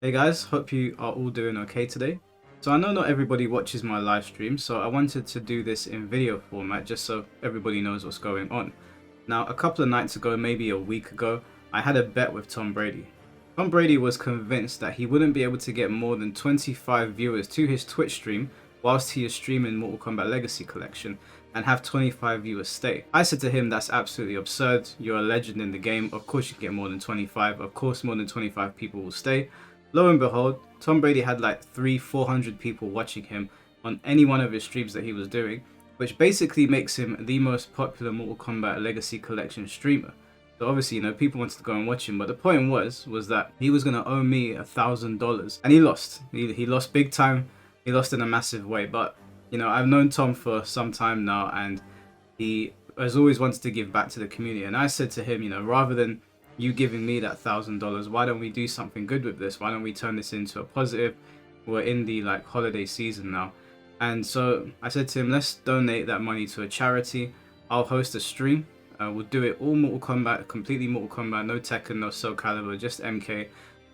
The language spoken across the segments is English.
Hey guys, hope you are all doing okay today. So I know not everybody watches my live stream, so I wanted to do this in video format just so everybody knows what's going on. Now, a couple of nights ago, maybe a week ago, I had a bet with Tom Brady. Tom Brady was convinced that he wouldn't be able to get more than 25 viewers to his Twitch stream whilst he is streaming Mortal Kombat Legacy Collection and have 25 viewers stay. I said to him, that's absolutely absurd. You're a legend in the game. Of course you can get more than 25. Of course more than 25 people will stay. Lo and behold, Tom Brady had like 400 people watching him on any one of his streams that he was doing, which basically makes him the most popular Mortal Kombat Legacy Collection streamer. So obviously, people wanted to go and watch him, but the point was that he was gonna owe me $1,000, and he lost. He lost big time. He lost in a massive way. But I've known Tom for some time now, and he has always wanted to give back to the community. And I said to him, rather than you giving me that $1,000, why don't we do something good with this? Why don't we turn this into a positive? We're in the holiday season now, and so I said to him, let's donate that money to a charity. I'll host a stream. We'll do it all Mortal Kombat, completely Mortal Kombat, no Tekken, no Soul Calibur, just MK.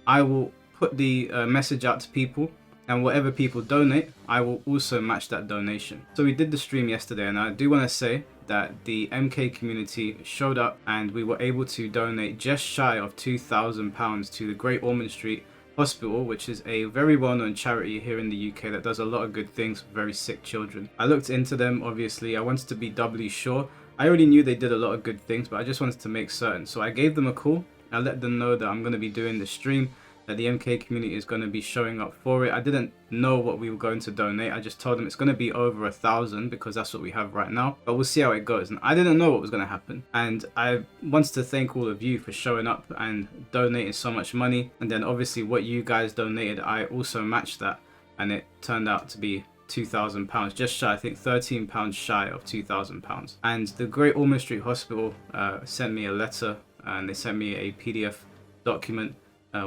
I will put the message out to people, and whatever people donate, I will also match that donation. So we did the stream yesterday, and I do want to say that the MK community showed up and we were able to donate just shy of £2,000 to the Great Ormond Street Hospital, which is a very well-known charity here in the UK that does a lot of good things for very sick children. I looked into them, obviously. I wanted to be doubly sure. I already knew they did a lot of good things, but I just wanted to make certain. So I gave them a call. I let them know that I'm going to be doing the stream, that the MK community is going to be showing up for it. I didn't know what we were going to donate. I just told them it's going to be over 1,000 because that's what we have right now, but we'll see how it goes. And I didn't know what was going to happen, and I wanted to thank all of you for showing up and donating so much money. And then obviously what you guys donated, I also matched that, and it turned out to be £2,000, just shy, I think £13 shy of £2,000. And the Great Ormond Street Hospital sent me a letter, and they sent me a PDF document,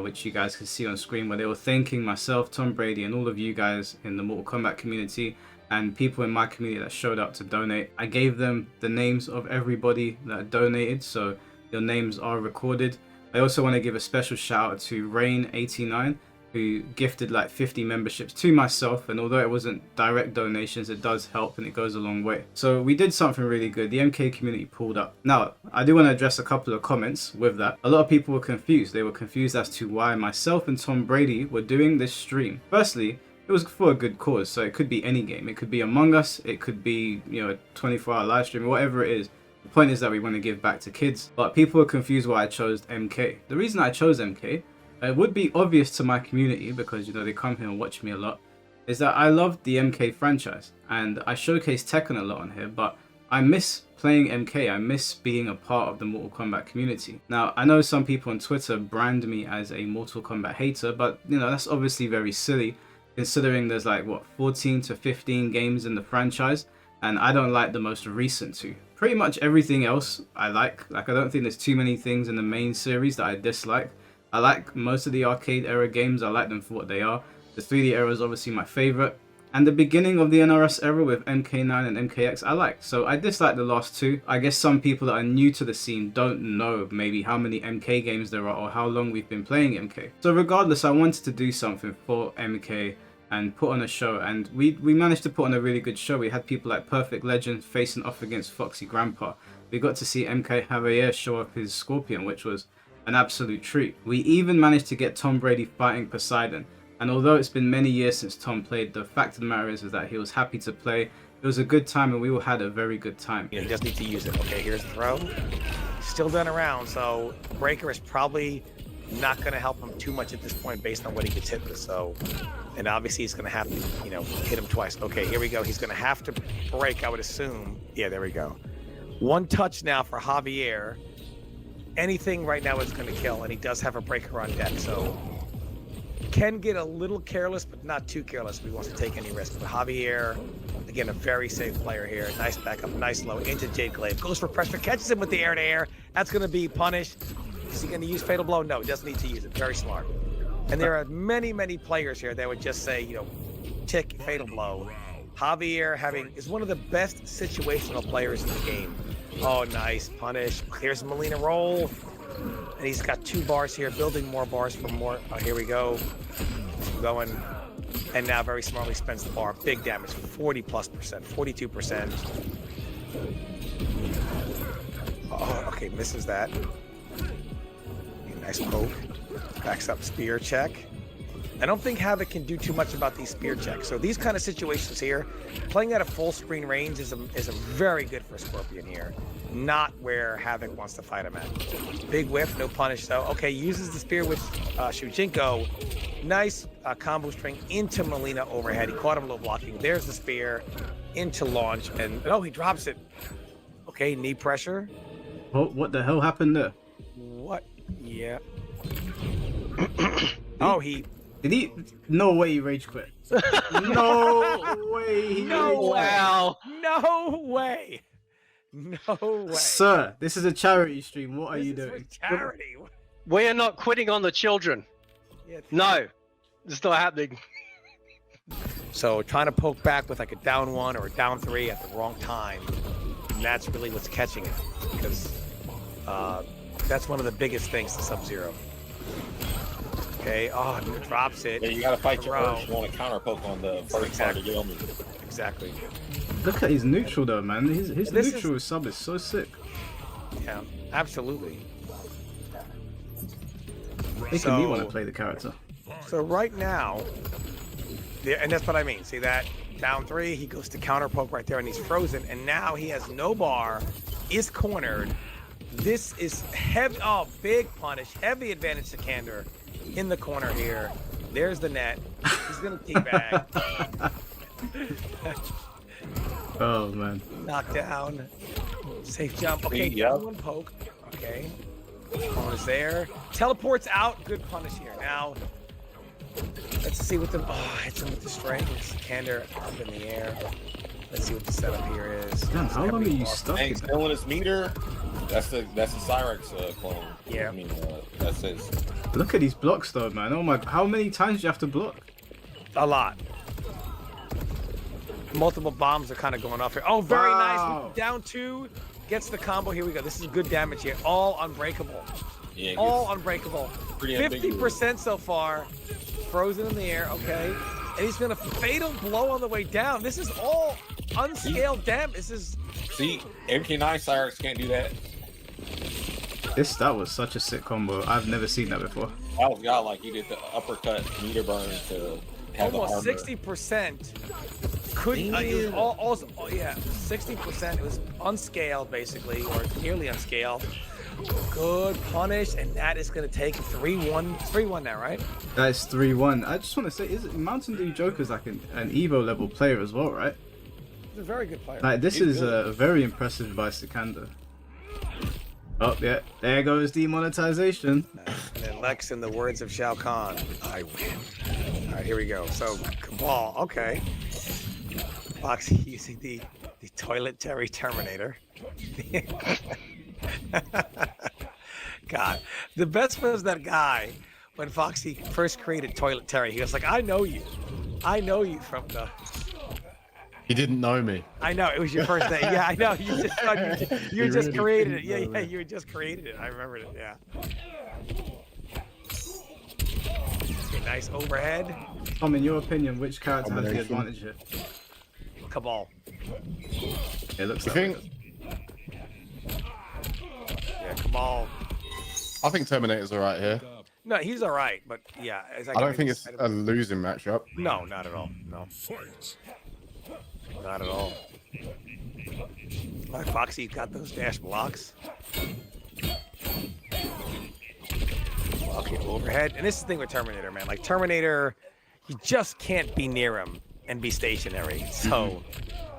which you guys can see on screen, where they were thanking myself, Tom Brady, and all of you guys in the Mortal Kombat community and people in my community that showed up to donate. I gave them the names of everybody that donated, so your names are recorded. I also want to give a special shout out to Rain89, who gifted 50 memberships to myself, and although it wasn't direct donations, it does help and it goes a long way. So we did something really good. The MK community pulled up. Now, I do want to address a couple of comments with that. A lot of people were confused. They were confused as to why myself and Tom Brady were doing this stream. Firstly, it was for a good cause, so it could be any game. It could be Among Us, it could be, a 24-hour live stream, whatever it is. The point is that we want to give back to kids. But people were confused why I chose MK. The reason I chose MK, it would be obvious to my community because they come here and watch me a lot, is that I love the MK franchise and I showcase Tekken a lot on here, but I miss playing MK. I miss being a part of the Mortal Kombat community. Now, I know some people on Twitter brand me as a Mortal Kombat hater, but that's obviously very silly considering there's 14 to 15 games in the franchise, and I don't like the most recent two. Pretty much everything else I like. I don't think there's too many things in the main series that I dislike. I like most of the arcade era games. I like them for what they are. The 3D era is obviously my favorite, and the beginning of the NRS era with MK9 and MKX I like. So I dislike the last two. I guess some people that are new to the scene don't know maybe how many MK games there are or how long we've been playing MK. So regardless, I wanted to do something for MK and put on a show, and we managed to put on a really good show. We had people like Perfect Legend facing off against Foxy Grandpa. We got to see MK Javier show off his Scorpion, which was an absolute treat. We even managed to get Tom Brady fighting Poseidon, and although it's been many years since Tom played, the fact of the matter is that he was happy to play. It was a good time, and we all had a very good time. He just needs to use it. Okay, here's the throw. Still done around, so Breaker is probably not going to help him too much at this point based on what he gets hit with. So, and obviously he's going to have to, hit him twice. Okay, here we go. He's going to have to break, I would assume. Yeah, there we go. One touch now for Javier. Anything right now is going to kill, and he does have a breaker on deck, so can get a little careless, but not too careless if he wants to take any risk. But Javier, again, a very safe player here. Nice backup, nice low into Jade Glaive. Goes for pressure, catches him with the air-to-air. That's going to be punished. Is he going to use Fatal Blow? No, he doesn't need to use it. Very smart. And there are many, many players here that would just say, tick Fatal Blow. Javier is one of the best situational players in the game. Oh, nice punish. Here's Molina roll. And he's got 2 bars here, building more bars for more. Oh, here we go. Going. And now very smartly spends the bar. Big damage, 40+%, 42%. Oh, okay, misses that. Nice poke. Backs up spear check. I don't think Havoc can do too much about these spear checks. So these kind of situations here, playing at a full screen range is a very good for Scorpion here. Not where Havoc wants to fight him at. Big whiff, no punish though. Okay, uses the spear with Shujinko. Nice combo string into Molina overhead. He caught him low blocking. There's the spear into launch, and oh, he drops it. Okay, knee pressure. Oh, what the hell happened there? What? Yeah. Oh, he. Did he? No way he rage quit. No way he No rage way. Wow. No way. No way. Sir, this is a charity stream. What are you This is doing? for charity. We are not quitting on the children. Yeah, No, it's not happening. So trying to poke back with like a down 1 or a down 3 at the wrong time. And that's really what's catching it. Because that's one of the biggest things to Sub-Zero. Okay, oh, drops it. Yeah, you gotta fight your Throw. urge. You want to counter poke on the first part to get on me. Exactly. Look at his neutral though, man. His This neutral sub is so sick. Yeah, absolutely. Making me want to play the character. So right now, and that's what I mean. See that? Down 3, he goes to counter poke right there, and he's frozen. And now he has no bar, is cornered. This is heavy. Oh, big punish. Heavy advantage to Kander in the corner here. There's the net. He's going to teabag. Oh man. Knocked down. Safe jump. Okay, Yep. down 1 poke. Okay. Phone is there. Teleports out. Good punish here. Now, let's see what the. Oh, hits him with the strings. Kander up in the air. Let's see what the setup here is. Damn, how long are you stuck Hey, in still in his meter. That's the Cyrex clone. Yeah. I mean, that's his. Look at these blocks though, man. Oh my, how many times do you have to block? A lot. Multiple bombs are kind of going off here. Oh, very Wow. nice. Down 2. Gets the combo. Here we go. This is good damage here. All unbreakable. Yeah, it All gets unbreakable. pretty ambiguous. 50% so far. Frozen in the air. Okay. And he's going to fatal blow on the way down. This is all unscaled damage. This is. See, MK9 Cyrex can't do that. That was such a sick combo. I've never seen that before. That was godlike. He did the uppercut meter burn to have Almost the armor. 60% could it was yeah, 60%. It was unscaled basically, or nearly unscaled. Good punish, and that is going to take 3-1. 3-1 now, right? That's 3-1. I just want to say, is it Mountain Dew Joker's like an Evo level player as well, right? He's a very good player. Like this He's is good. very impressive by Sikander. Oh yeah, there goes demonetization. And then Lex, in the words of Shao Kahn, I win. All right, here we go. So, Cabal, okay. Foxy using the toilet Terry Terminator. God, the best was that guy when Foxy first created Toilet Terry. He was like, I know you from the. He didn't know me. I know, it was your first name. Yeah, I know. You just He just really created it. didn't Yeah, know yeah, me. you had just created it. I remembered it. Yeah. Okay, nice overhead. Tom, in your opinion, which character has the Combination. advantage here? Cabal. It looks You like. think? Yeah, Cabal. I think Terminator's all right here. No, he's all right, but yeah. As I don't think it's a losing matchup. No, not at all. No. Not at all. Foxy got those dash blocks. Okay, overhead. And this is the thing with Terminator, man. Like, Terminator, you just can't be near him and be stationary. So,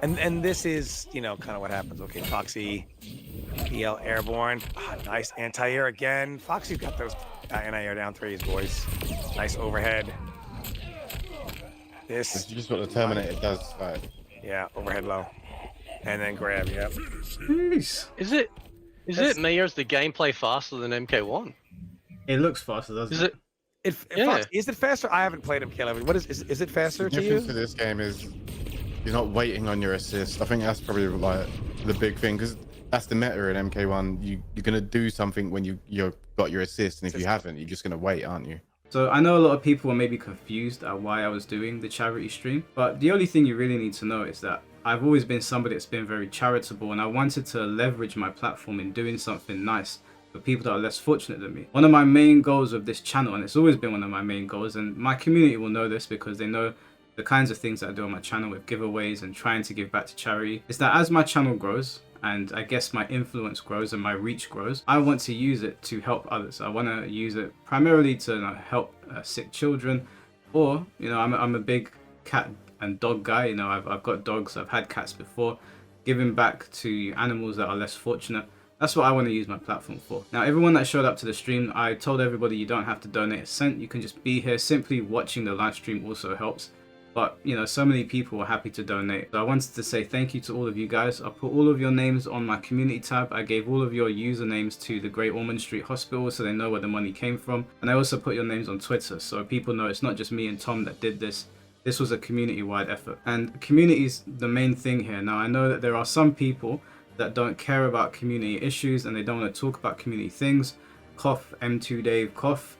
and this is, you know, kind of what happens. Okay, Foxy, BL airborne. Ah, nice anti-air again. Foxy's got those anti-air down 3s, boys. Nice overhead. It's This, just what the Terminator does. Like, yeah, overhead low. And then grab, yep. Jeez. Is it me or is the gameplay faster than MK1? It looks faster, doesn't Is it? it? Fox, is it faster? I haven't played him, Caleb. What is it faster the to difference you? to this game is you're not waiting on your assist. I think that's probably like the big thing because That's the meta in MK1. You're gonna do something when you've got your assist, and if you haven't, you're just gonna wait, aren't you? So I know a lot of people were maybe confused at why I was doing the charity stream, but the only thing you really need to know is that I've always been somebody that's been very charitable, and I wanted to leverage my platform in doing something nice for people that are less fortunate than me. One of my main goals of this channel, and it's always been one of my main goals, and my community will know this because they know the kinds of things that I do on my channel with giveaways and trying to give back to charity, is that as my channel grows, and I guess my influence grows and my reach grows, I want to use it to help others. I want to use it primarily to help sick children, or I'm a big cat and dog guy. I've got dogs, I've had cats before. Giving back to animals that are less fortunate, that's what I want to use my platform for. Now, everyone that showed up to the stream, I told everybody you don't have to donate a cent. You can just be here. Simply watching the live stream also helps. But, so many people were happy to donate. So I wanted to say thank you to all of you guys. I put all of your names on my community tab. I gave all of your usernames to the Great Ormond Street Hospital so they know where the money came from. And I also put your names on Twitter so people know it's not just me and Tom that did this. This was a community-wide effort. And community is the main thing here. Now, I know that there are some people that don't care about community issues and they don't want to talk about community things. Cough, M2 Dave, cough.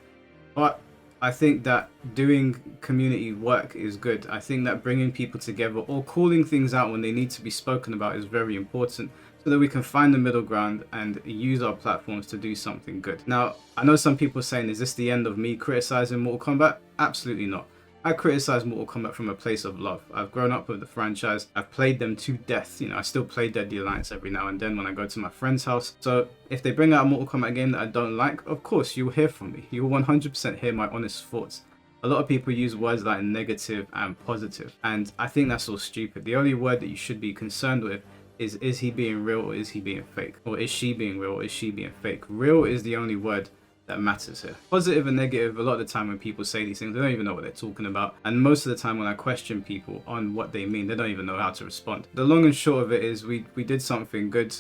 But I think that doing community work is good. I think that bringing people together or calling things out when they need to be spoken about is very important so that we can find the middle ground and use our platforms to do something good. Now, I know some people are saying, is this the end of me criticizing Mortal Kombat? Absolutely not. I criticize Mortal Kombat from a place of love. I've grown up with the franchise. I've played them to death. I still play Deadly Alliance every now and then when I go to my friend's house. So if they bring out a Mortal Kombat game that I don't like, of course you'll hear from me. You will 100% hear my honest thoughts. A lot of people use words like negative and positive, and I think that's all stupid. The only word that you should be concerned with is he being real or is he being fake? Or is she being real or is she being fake? Real is the only word that matters here. Positive and negative, a lot of the time when people say these things, they don't even know what they're talking about. And most of the time when I question people on what they mean, they don't even know how to respond. The long and short of it is we did something good.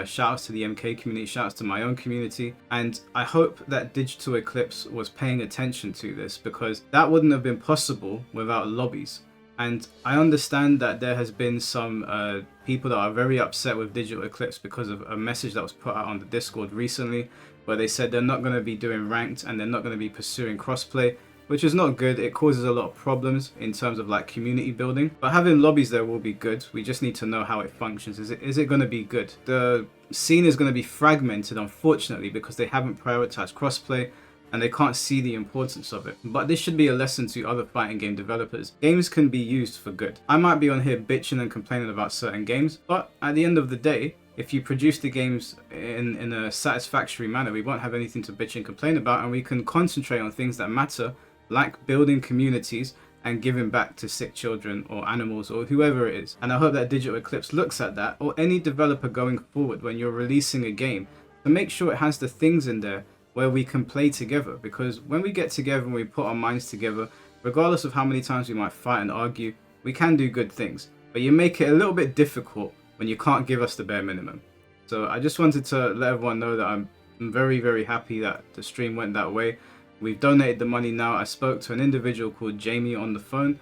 Shout outs to the MK community, shout outs to my own community. And I hope that Digital Eclipse was paying attention to this because that wouldn't have been possible without lobbies. And I understand that there has been some people that are very upset with Digital Eclipse because of a message that was put out on the Discord recently where they said they're not going to be doing ranked and they're not going to be pursuing crossplay, which is not good. It causes a lot of problems in terms of like community building. But having lobbies there will be good. We just need to know how it functions. Is it going to be good? The scene is going to be fragmented, unfortunately, because they haven't prioritized crossplay and they can't see the importance of it. But this should be a lesson to other fighting game developers. Games can be used for good. I might be on here bitching and complaining about certain games, but at the end of the day, if you produce the games in a satisfactory manner, we won't have anything to bitch and complain about, and we can concentrate on things that matter, like building communities and giving back to sick children or animals or whoever it is. And I hope that Digital Eclipse looks at that, or any developer going forward when you're releasing a game, to make sure it has the things in there where we can play together. Because when we get together and we put our minds together, regardless of how many times we might fight and argue, we can do good things. But you make it a little bit difficult when you can't give us the bare minimum. So I just wanted to let everyone know that I'm very, very happy that the stream went that way. We've donated the money now. I spoke to an individual called Jamie on the phone.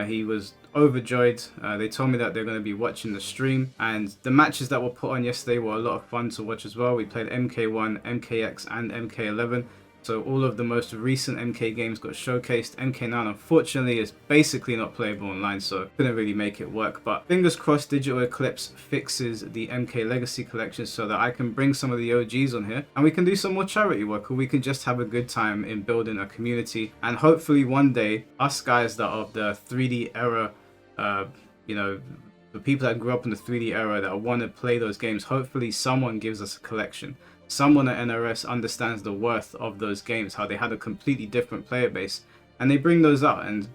He was overjoyed. They told me that they're going to be watching the stream, and the matches that were put on yesterday were a lot of fun to watch as well. We played MK1, MKX and MK11. So all of the most recent MK games got showcased. MK9 unfortunately is basically not playable online, so couldn't really make it work. But fingers crossed Digital Eclipse fixes the MK Legacy collection so that I can bring some of the OGs on here and we can do some more charity work, or we can just have a good time in building a community. And hopefully one day, us guys that are of the 3D era, the people that grew up in the 3D era that want to play those games, hopefully someone gives us a collection. Someone at NRS understands the worth of those games, how they had a completely different player base, and they bring those out, and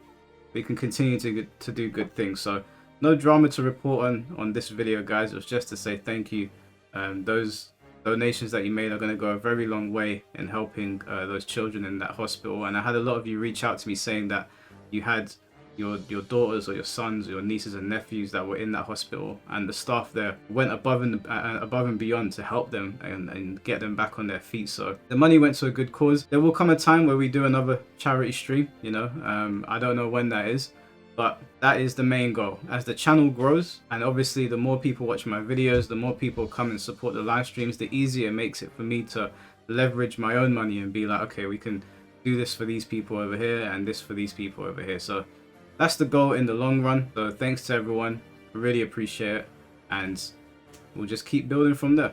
we can continue to do good things. So no drama to report on this video, guys. It was just to say thank you. Those donations that you made are going to go a very long way in helping those children in that hospital. And I had a lot of you reach out to me saying that you had your daughters or your sons or your nieces and nephews that were in that hospital, and the staff there went above and beyond to help them and get them back on their feet. So the money went to a good cause. There will come a time where we do another charity stream, I don't know when that is, But that is the main goal. As the channel grows, and obviously the more people watch my videos, the more people come and support the live streams, the easier it makes it for me to leverage my own money and be like, okay, we can do this for these people over here and this for these people over here. So that's the goal in the long run. So thanks to everyone. I really appreciate it. And we'll just keep building from there.